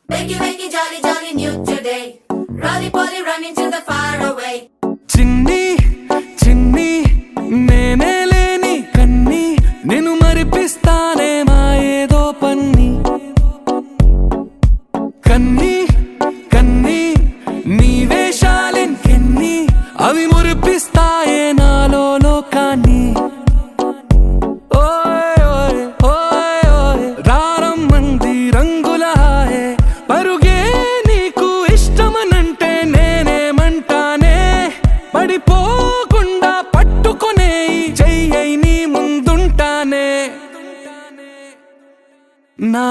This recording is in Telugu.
Wakey, wakey, jolly, jolly, new today. Rolly poly, running to the far away. చిన్ని చిన్ని నేనే లేని కన్ని నేను మరిపిస్తానే మా ఏదో పన్ని కన్ని కన్ని నీ వేషాలెన్కెన్ని అవి మురిపిస్తాయే నాలో లోకాన్ని ఓయ్ ఓయ్ ఓయ్ ఓయ్ రారమ్మంది రంగుల హాయే పరుగే నీకు ఇష్టమనంటే నేనేమంటానే పడిపోకుండా పట్టుకునే చెయ్యై నీ ముందుంటానే నా